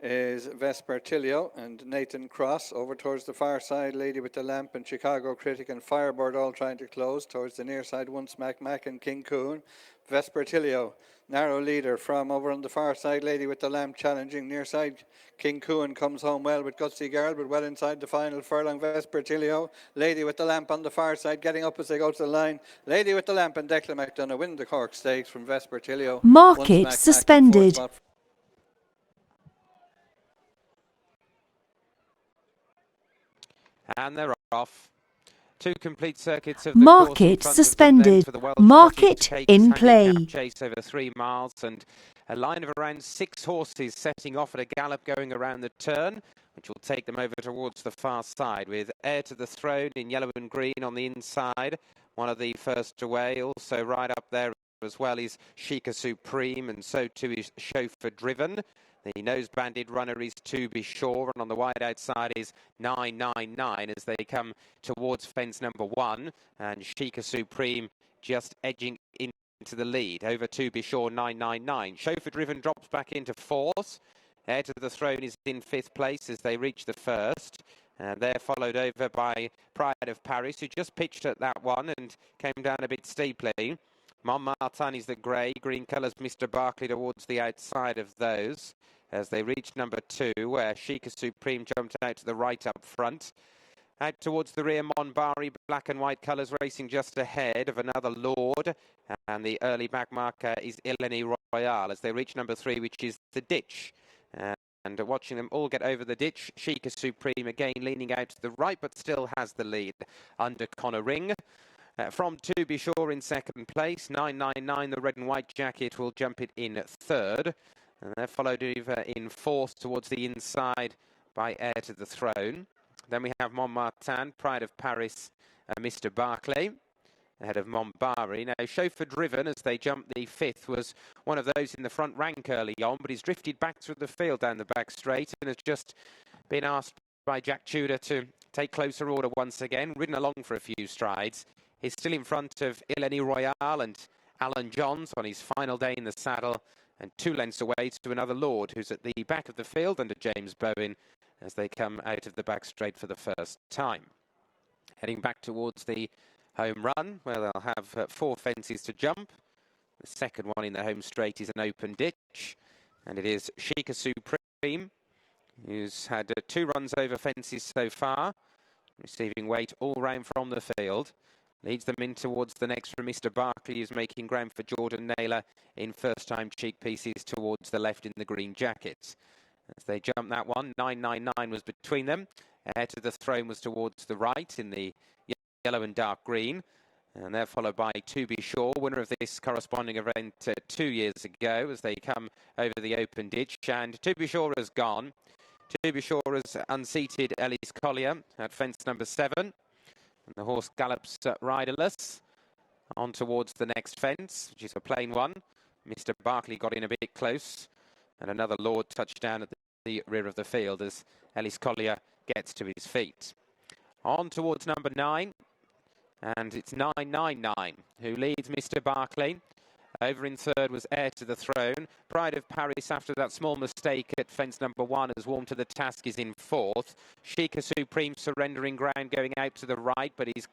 is Vespertilio and Nathan Cross. Over towards the far side, Lady with the Lamp and Chicago Critic and Firebird all trying to close. Towards the near side, 1 Smack Mac and King Coon. Vespertilio, narrow leader from over on the far side, Lady with the Lamp challenging. Near side, King Coon comes home well with Gutsy Girl, but well inside the final furlong. Vespertilio, Lady with the Lamp on the far side, getting up as they go to the line. Lady with the Lamp and Declan McDonough win the Cork Stakes from Vespertilio. Market suspended. And they're off. 2 complete circuits of the Market course in front of them then suspended. for the Welsh Market Cottage in Handicap play. Chase over 3 miles, and a line of around 6 horses setting off at a gallop going around the turn, which will take them over towards the far side, with Heir to the Throne in yellow and green on the inside, one of the first away. Also right up there as well is Sheikah Supreme, and so too is Chauffeur Driven. The nose-banded runner is To Be Sure, and on the wide outside is 999 as they come towards fence number 1, and Sheikah Supreme just edging into the lead. Over To Be Sure, 999. Chauffeur Driven drops back into 4th. Heir to the Throne is in 5th place as they reach the first. And they're followed over by Pride of Paris, who just pitched at that one and came down a bit steeply. Montmartin is the green colours, Mr. Barclay towards the outside of those as they reach number 2, where Sheikah Supreme jumped out to the right up front. Out towards the rear, Monbari, black and white colours racing just ahead of another Lord. And the early back marker is Eleni Royale as they reach number 3, which is the ditch. And watching them all get over the ditch, Sheikah Supreme again leaning out to the right, but still has the lead under Connor Ring. From To Be Sure in 2nd place, 999, the red and white jacket, will jump it in 3rd. And they're followed over in 4th towards the inside by Heir to the Throne. Then we have Montmartin, Pride of Paris, Mr. Barclay, ahead of Montbari. Now, Chauffeur Driven, as they jumped the 5th, was one of those in the front rank early on, but he's drifted back through the field down the back straight and has just been asked by Jack Tudor to take closer order once again, ridden along for a few strides. He's still in front of Eleni Royale and Alan Johns on his final day in the saddle, and 2 lengths away to another Lord who's at the back of the field under James Bowen as they come out of the back straight for the first time. Heading back towards the home run, where they'll have 4 fences to jump. The second one in the home straight is an open ditch, and it is Sheikah Supreme, who's had 2 runs over fences so far, receiving weight all round from the field. Leads them in towards the next from Mr. Barkley, who's making ground for Jordan Naylor in first-time cheek pieces towards the left in the green jackets. As they jump that one, 999 was between them. Air to the Throne was towards the right in the yellow and dark green. And they're followed by To Be Sure, winner of this corresponding event 2 years ago, as they come over the open ditch. And To Be Sure has gone. To Be Sure has unseated Ellis Collier at fence number 7. And the horse gallops riderless on towards the next fence, which is a plain one. Mr. Barkley got in a bit close. And another Lord touchdown at the rear of the field as Ellis Collier gets to his feet. On towards number 9. And it's 999 who leads Mr. Barkley. Over in third was Heir to the Throne. Pride of Paris, after that small mistake at fence number 1, has warmed to the task, is in fourth. Sheikah Supreme surrendering ground, going out to the right, but he's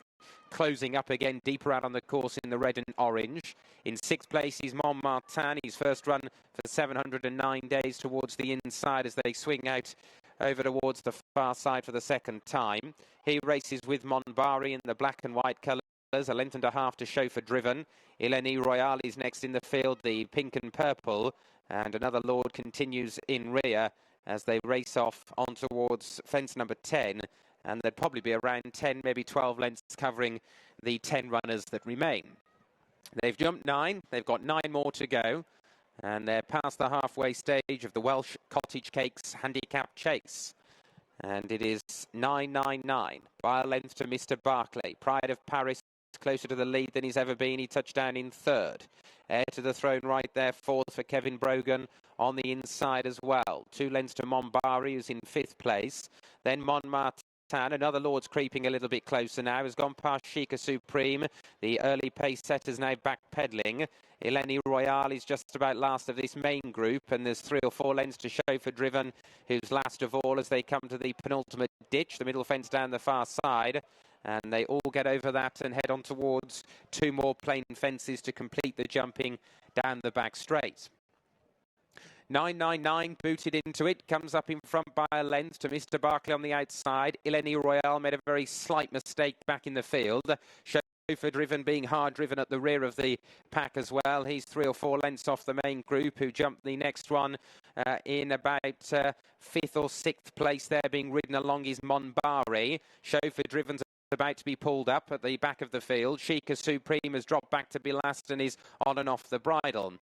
closing up again, deeper out on the course in the red and orange. In sixth place is Montmartin, his first run for 709 days towards the inside as they swing out over towards the far side for the second time. He races with Monbari in the black and white colours, a length and a half to Chauffeur Driven. Eleni Royale is next in the field, the pink and purple, and another Lord continues in rear as they race off on towards fence number 10, and there'd probably be around 10, maybe 12 lengths covering the 10 runners that remain. They've jumped 9, they've got 9 more to go, and they're past the halfway stage of the Welsh Cottage Cakes Handicap Chase. And it is 999 by a length to Mr. Barkley. Pride of Paris closer to the lead than he's ever been. He touched down in third. Heir to the Throne right there, fourth for Kevin Brogan on the inside as well. 2 lengths to Monbari, who's in 5th place. Then Montmartin, another Lord's creeping a little bit closer now, has gone past Sheikah Supreme. The early pace setter's now backpedaling. Eleni Royale is just about last of this main group, and there's 3 or 4 lengths to Chauffeur Driven, who's last of all as they come to the penultimate ditch, the middle fence down the far side. And they all get over that and head on towards 2 more plain fences to complete the jumping down the back straight. 999 booted into it, comes up in front by a length to Mr. Barkley on the outside. Eleni Royale made a very slight mistake back in the field. Chauffeur Driven being hard driven at the rear of the pack as well. He's 3 or 4 lengths off the main group, who jumped the next one in about 5th or 6th place there, being ridden along is Monbari. Chauffeur Driven's about to be pulled up at the back of the field. Sheikah Supreme has dropped back to be last and is on and off the bridle.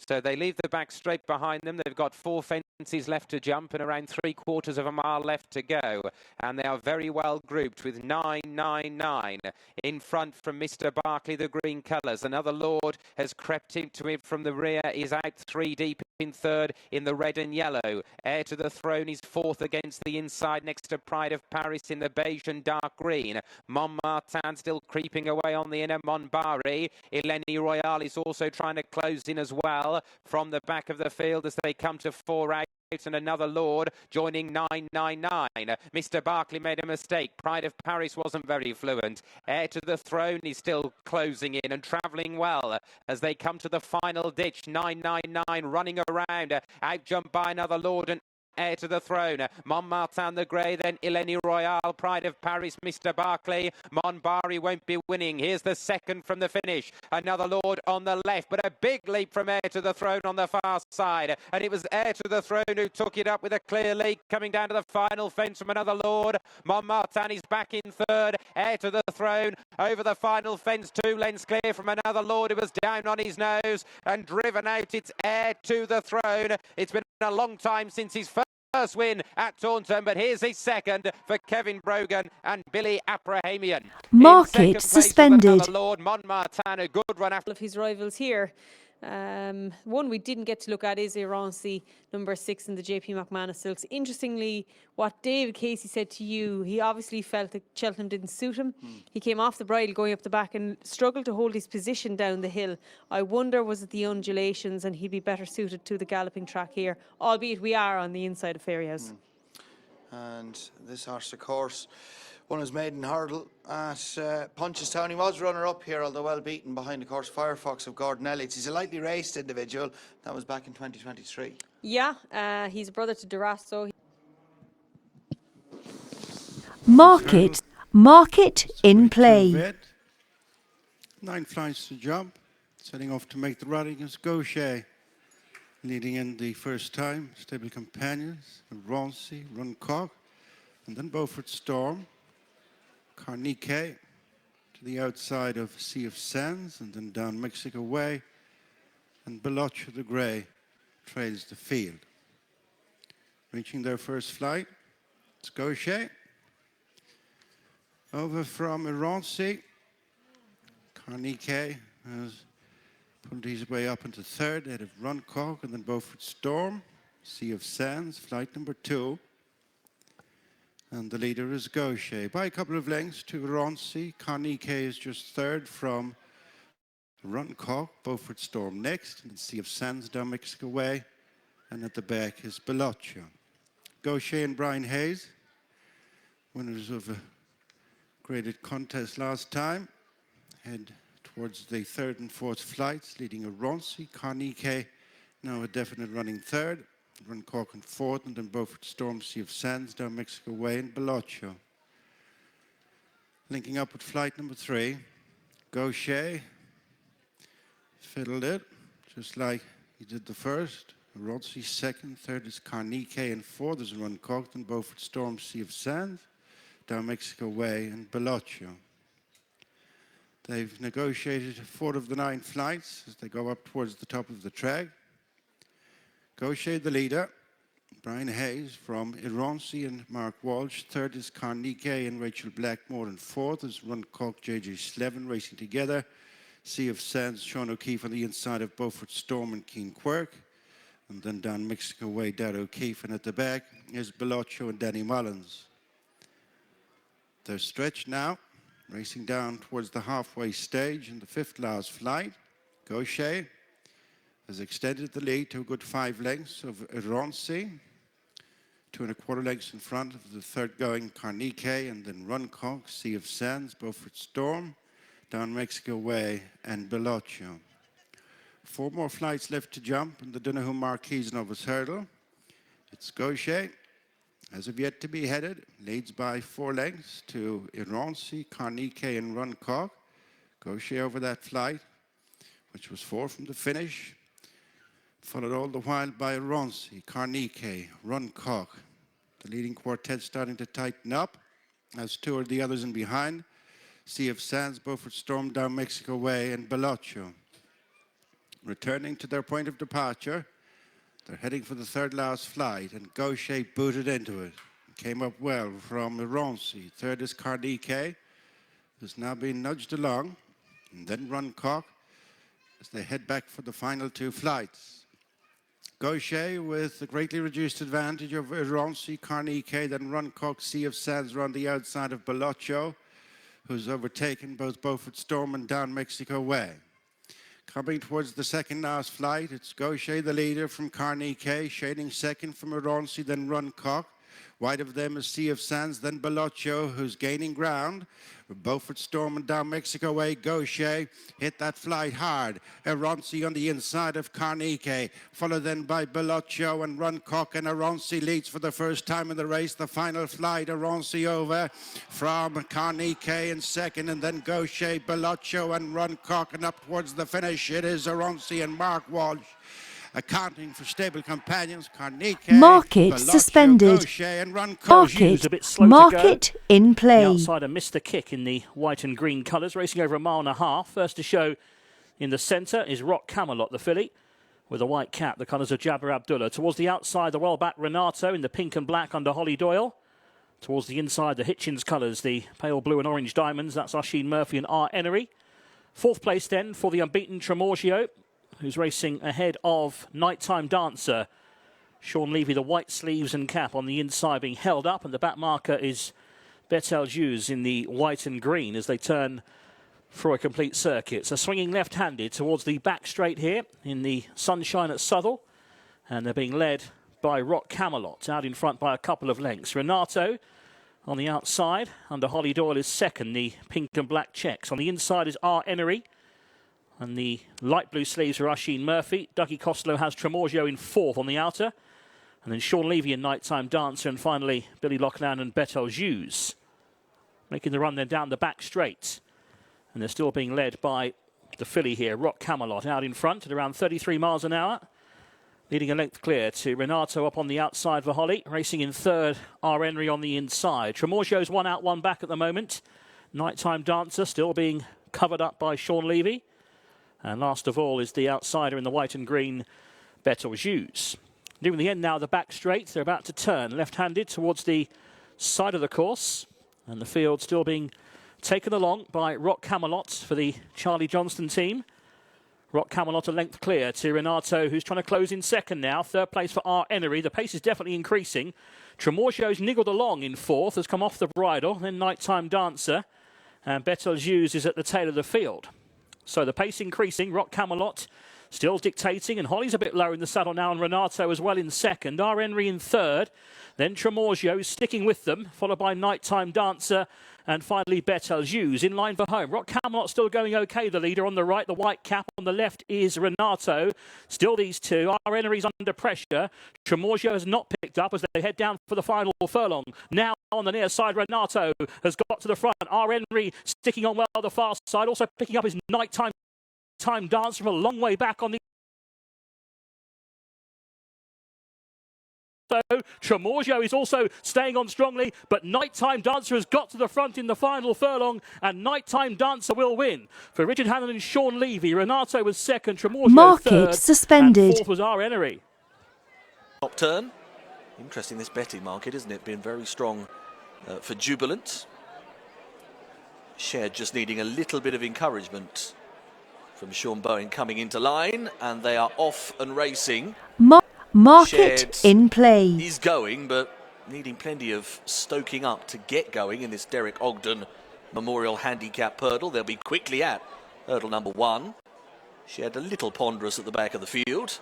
So they leave the back straight behind them. They've got 4 fences left to jump and around 3/4 of a mile left to go. And they are very well grouped with 999 in front from Mr. Barkley, the green colours. Another Lord has crept into him from the rear. Is out 3 deep in third in the red and yellow. Heir to the Throne is 4th against the inside next to Pride of Paris in the beige and dark green. Montmartin still creeping away on the inner. Monbari. Eleni Royale is also trying to close in as well from the back of the field as they come to 4 out. And another Lord joining 999. Mr. Barkley made a mistake. Pride of Paris wasn't very fluent. Heir to the Throne is still closing in and travelling well as they come to the final ditch. 999 running around. Out jumped by another Lord and Heir to the Throne. Montmartin the Grey, then Eleni Royale, Pride of Paris, Mr. Barkley. Monbari won't be winning. Here's the second from the finish. Another Lord on the left, but a big leap from Heir to the Throne on the far side. And it was Heir to the Throne who took it up with a clear lead coming down to the final fence from another Lord. Montmartin is back in third. Heir to the Throne over the final fence, 2 lengths clear from another Lord who was down on his nose and driven out. It's Heir to the Throne. It's been a long time since his first win at Taunton, but here's his second for Kevin Brogan and Billy Abrahamian. Market suspended. Lord Montmartin, a good run after Of his rivals here. One we didn't get to look at is Irancy, number 6 in the JP McManus Silks. Interestingly, what David Casey said to you, he obviously felt that Cheltenham didn't suit him. He came off the bridle going up the back and struggled to hold his position down the hill. I wonder, was it the undulations, and he'd be better suited to the galloping track here, albeit we are on the inside of Fairyhouse. And this horse, of course, won his maiden hurdle at Punchestown. He was runner-up here, although well beaten behind, of course, Firefox of Gordon Elliott. He's a lightly raced individual. That was back in 2023. Yeah, he's a brother to Durasso. Market in play. 9 flights to jump. Setting off to make the run against Gaucher. Leading in the first time, Stable Companions, Roncy, Runcock, and then Beaufort Storm, Carnique to the outside of Sea of Sands, and then down Mexico Way, and Belocho the Grey trails the field. Reaching their first flight, it's Gaucher. Over from Roncy, Carnique has pulled his way up into third, ahead of Runcock, and then Beaufort Storm, Sea of Sands, flight number 2. And the leader is Gaucher. By a couple of lengths to Roncy, Carnique is just third from Runcock, Beaufort Storm next, and then Sea of Sands down Mexico Way, and at the back is Belocho. Gaucher and Brian Hayes, winners of a graded contest last time, head towards the third and fourth flights, leading a Roncy, Carnique, now a definite running third, Runcock in fourth, and then Beaufort Storm, Sea of Sands, down Mexico Way, and Belocho. Linking up with flight number 3, Gaucher fiddled it, just like he did the first. Roncy second, third is Carnique, and fourth is Runcock, then Beaufort Storm, Sea of Sands, down Mexico Way, and Belocho. They've negotiated 4 of the 9 flights as they go up towards the top of the track. Gaucher the leader, Brian Hayes from Roncy and Mark Walsh. Third is Carnique and Rachel Blackmore, and fourth is Runcock, JJ Slevin racing together. Sea of Sands, Sean O'Keefe on the inside of Beaufort Storm and Keen Quirk. And then down Mexico Way, Dad O'Keefe, and at the back is Belocho and Danny Mullins. They're stretched now, racing down towards the halfway stage in the 5th last flight. Gaucher has extended the lead to a good 5 lengths of Roncy, 2 1/4 lengths in front of the third going Carnique, and then Runcock, Sea of Sands, Beaufort Storm, down Mexico Way, and Belocho. 4 more flights left to jump in the Dunahu Marquise Novice Hurdle. It's Gaucher, as of yet to be headed, leads by 4 lengths to Roncy, Carnique, and Runcock. Gaucher over that flight, which was 4 from the finish, followed all the while by Roncy, Carnique, Runcock. The leading quartet starting to tighten up as 2 of the others in behind. Sea of Sands, Beaufort Storm, down Mexico Way, and Belocho. Returning to their point of departure, they're heading for the 3rd last flight, and Gaucher booted into it. Came up well from Roncy. Third is Carnique, who's now been nudged along, and then Runcock as they head back for the final 2 flights. Gaucher with a greatly reduced advantage over Roncy, Carnique, then Runcock, Sea of Sands are on the outside of Belocho, who's overtaken both Beaufort Storm and down Mexico Way. Coming towards the 2nd last flight, it's Gaucher, the leader, from Carnique, shading second from Roncy, then Runcock. Wide of them is Sea of Sands, then Belocho, who's gaining ground. Beaufort Storm and down Mexico Way, Gaucher hit that flight hard. Roncy on the inside of Carnique, followed then by Belocho and Runcock, and Roncy leads for the first time in the race. The final flight, Roncy over from Carnique in second, and then Gaucher, Belocho, and Runcock, and up towards the finish. It is Roncy and Mark Walsh. Accounting for Stable Companions, Carnique, Market Belocho, suspended. Gaucher, and Runcock. Market in play. The outsider missed the kick in the white and green colours, racing over 1.5 miles. First to show in the centre is Rock Camelot, the filly, with a white cap, the colours of Jabber Abdullah. Towards the outside, the well-backed Renato in the pink and black under Holly Doyle. Towards the inside, the Hitchens colours, the pale blue and orange diamonds. That's Oisin Murphy and R. Enery. 4th place then for the unbeaten Tremorgio, who's racing ahead of Nighttime Dancer. Sean Levy, the white sleeves and cap on the inside being held up, and the back marker is Betelgeuse in the white and green as they turn for a complete circuit. So swinging left-handed towards the back straight here in the sunshine at Southwell, and they're being led by Rock Camelot, out in front by a couple of lengths. Renato on the outside. Under Holly Doyle is second, the pink and black checks. On the inside is R. Enery. And the light blue sleeves are Oisin Murphy. Dougie Costello has Tremorgio in fourth on the outer. And then Sean Levy in Nighttime Dancer. And finally, Billy Loughlin and Betel Hughes making the run then down the back straight. And they're still being led by the filly here, Rock Camelot, out in front at around 33 miles an hour. Leading a length clear to Renato up on the outside for Holly. Racing in third, R. Henry on the inside. Tremorgio's one out, one back at the moment. Nighttime Dancer still being covered up by Sean Levy. And last of all is the outsider in the white and green, Betel Hughes. Nearing the end now, the back straight. They're about to turn left-handed towards the side of the course. And the field still being taken along by Rock Camelot for the Charlie Johnston team. Rock Camelot a length clear to Renato, who's trying to close in second now. Third place for R. Enery. The pace is definitely increasing. Tremorgio's niggled along in fourth, has come off the bridle. Then Nighttime Dancer. And Betel Hughes is at the tail of the field. So the pace increasing. Rock Camelot still dictating. And Holly's a bit lower in the saddle now. And Renato as well in second. R. Henry in third. Then Tremorgio is sticking with them, followed by Nighttime Dancer. And finally, Betel Hughes in line for home. Rock Camelot still going okay, the leader on the right. The white cap on the left is Renato. Still these two. R. Henry's under pressure. Tremorgio has not picked up as they head down for the final furlong. Now on the near side, Renato has got to the front. R. Henry sticking on well the far side. Also picking up his Nighttime Dancer from a long way back on the Tremorgio is also staying on strongly, but Nighttime Dancer has got to the front in the final furlong, and Nighttime Dancer will win. For Richard Hannon and Sean Levy, Renato was second, Tremorgio Market third, suspended. and fourth was R. Enery. Top turn. Interesting, this betting market, isn't it? Been very strong for Jubilant. Shared just needing a little bit of encouragement from Sean Bowen coming into line, and they are off and racing. Market Shared in play. is going, but needing plenty of stoking up to get going in this Derek Ogden Memorial Handicap hurdle. They'll be quickly at hurdle number one. Shared a little ponderous at the back of the field.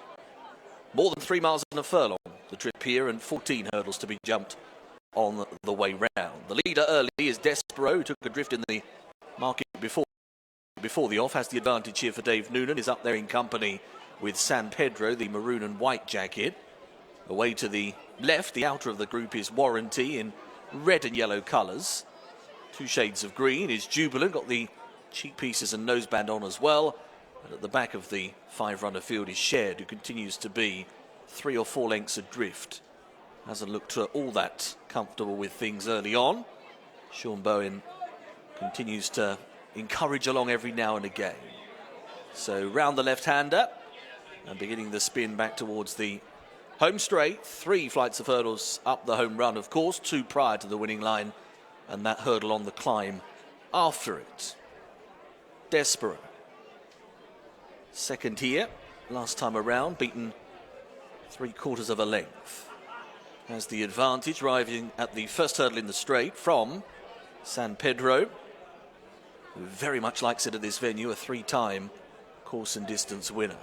More than 3 miles and a furlong, the trip here, and 14 hurdles to be jumped on the way round. The leader early is Despero, who took a drift in the market before the off. Has the advantage here for Dave Noonan. Is up there in company with San Pedro, the maroon and white jacket. Away to the left, the outer of the group is Warranty in red and yellow colours. 2 shades of green is Jubilant, got the cheek pieces and noseband on as well. And at the back of the 5-runner field is Shared, who continues to be 3 or 4 lengths adrift. Hasn't looked all that comfortable with things early on. Sean Bowen continues to encourage along every now and again. So round the left-hander and beginning the spin back towards the home straight. 3 flights of hurdles up the home run, of course, 2 prior to the winning line, and that hurdle on the climb after it. Despero, second here, last time around, beaten 3/4 of a length. Has the advantage, arriving at the first hurdle in the straight from San Pedro, who very much likes it at this venue, a 3-time course and distance winner.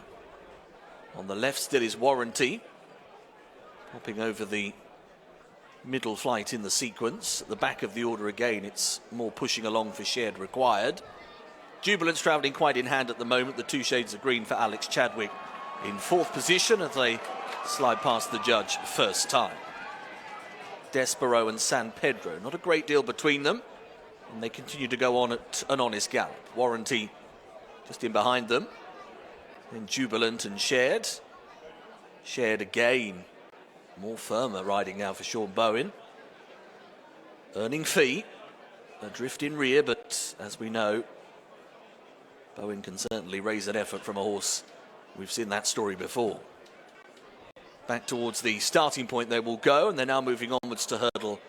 On the left still is Warranty, hopping over the middle flight in the sequence. At the back of the order again, it's more pushing along for Shared required. Jubilant's travelling quite in hand at the moment, the 2 shades of green for Alex Chadwick in 4th position as they slide past the judge first time. Despero and San Pedro, not a great deal between them, and they continue to go on at an honest gallop. Warranty just in behind them. Then Jubilant and Shared. Shared again, more firmer riding now for Sean Bowen. Earning fee, adrift in rear, but as we know, Bowen can certainly raise an effort from a horse. We've seen that story before. Back towards the starting point they will go, and they're now moving onwards to hurdle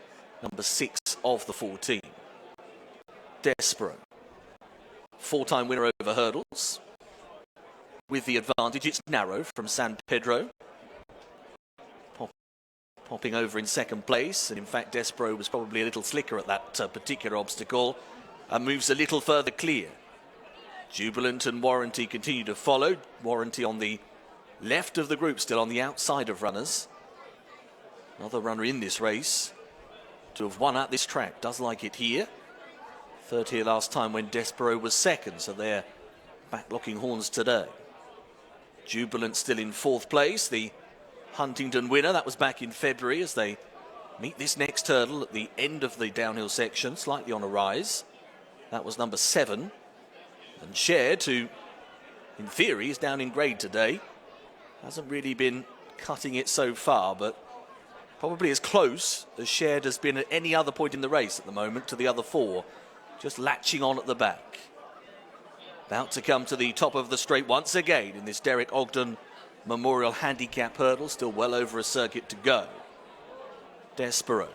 number 6 of the 14. Despero, 4-time winner over hurdles. With the advantage, it's narrow from San Pedro. Popping over in second place, and in fact Despero was probably a little slicker at that particular obstacle and moves a little further clear. Jubilant and Warranty continue to follow. Warranty on the left of the group, still on the outside of runners. Another runner in this race to have won at this track. Does like it here. Third here last time when Despero was second, so they're backlocking horns today. Jubilant still in fourth place, the Huntingdon winner. That was back in February as they meet this next hurdle at the end of the downhill section, slightly on a rise. That was number 7. And Shared, who in theory is down in grade today, hasn't really been cutting it so far, but probably as close as Shared has been at any other point in the race at the moment to the other 4, just latching on at the back. About to come to the top of the straight once again in this Derek Ogden Memorial Handicap Hurdle, still well over a circuit to go. Despero,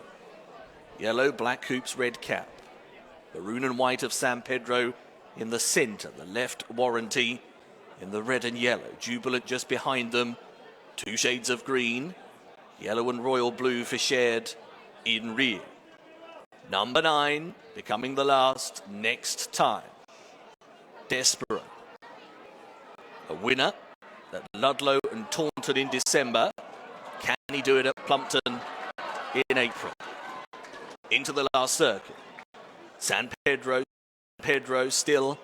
yellow, black hoops, red cap. Maroon and white of San Pedro in the centre, the left Warranty in the red and yellow. Jubilant just behind them, 2 shades of green, yellow and royal blue for Shared in rear. Number 9, becoming the last next time. Despero, a winner at Ludlow and Taunton in December. Can he do it at Plumpton in April? Into the last circuit. San Pedro still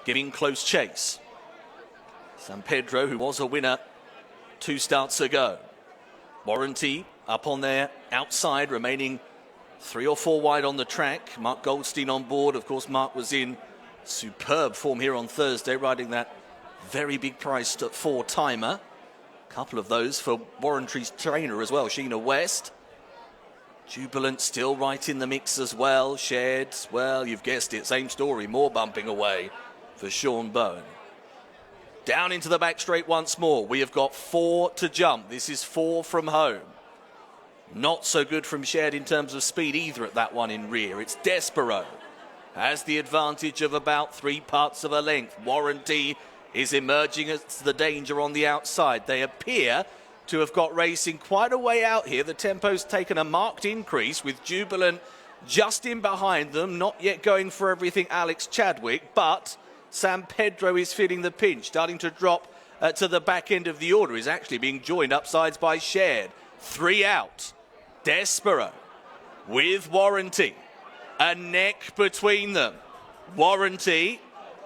giving close chase. San Pedro, who was a winner 2 starts ago. Warranty up on their outside, remaining 3 or 4 wide on the track. Mark Goldstein on board. Of course, Mark was in superb form here on Thursday, riding that very big priced 4-timer. A couple of those for Warranty's trainer as well, Sheena West. Jubilant still right in the mix as well. Shared, well, you've guessed it, same story, more bumping away for Sean Bowen. Down into the back straight once more. We have got 4 to jump. This is 4 from home. Not so good from Shared in terms of speed either at that one in rear. It's Despero. Has the advantage of about 3 parts of a length. Warranty is emerging as the danger on the outside. They appear to have got racing quite a way out here. The tempo's taken a marked increase with Jubilant just in behind them, not yet going for everything Alex Chadwick, but San Pedro is feeling the pinch, starting to drop to the back end of the order. Is actually being joined upsides by Shared. 3 out. Despero with Warranty. A neck between them. Warranty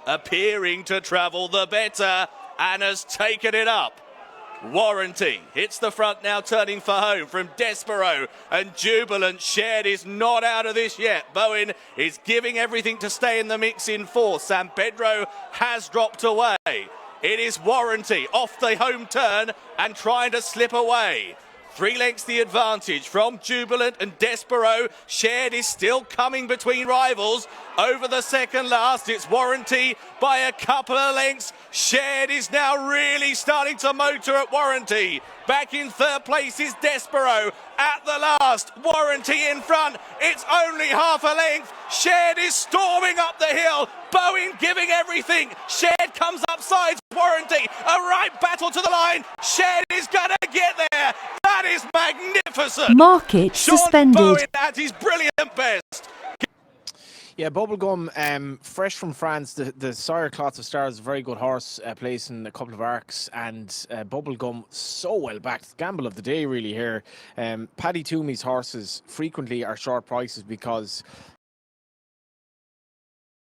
appearing to travel the better and has taken it up. Warranty hits the front now, turning for home from Despero and Jubilant. Shared is not out of this yet. Bowen is giving everything to stay in the mix in 4th. San Pedro has dropped away. It is Warranty off the home turn and trying to slip away. 3 lengths the advantage from Jubilant and Despero. Shared is still coming between rivals. Over the second last, it's Warranty by a couple of lengths. Shared is now really starting to motor at Warranty. Back in 3rd place is Despero. At the last, Warranty in front. It's only half a length. Shared is storming up the hill. Bowen giving everything. Shared comes up sides. Warranty, a right battle to the line. Shared is going to get there. That is magnificent. Market Sean suspended. Bowen at his brilliant best. Yeah, Bubblegum, fresh from France. The Sire Clots of Stars is a very good horse, placing a couple of arcs, and Bubblegum so well backed. Gamble of the day really here. Paddy Toomey's horses frequently are short prices because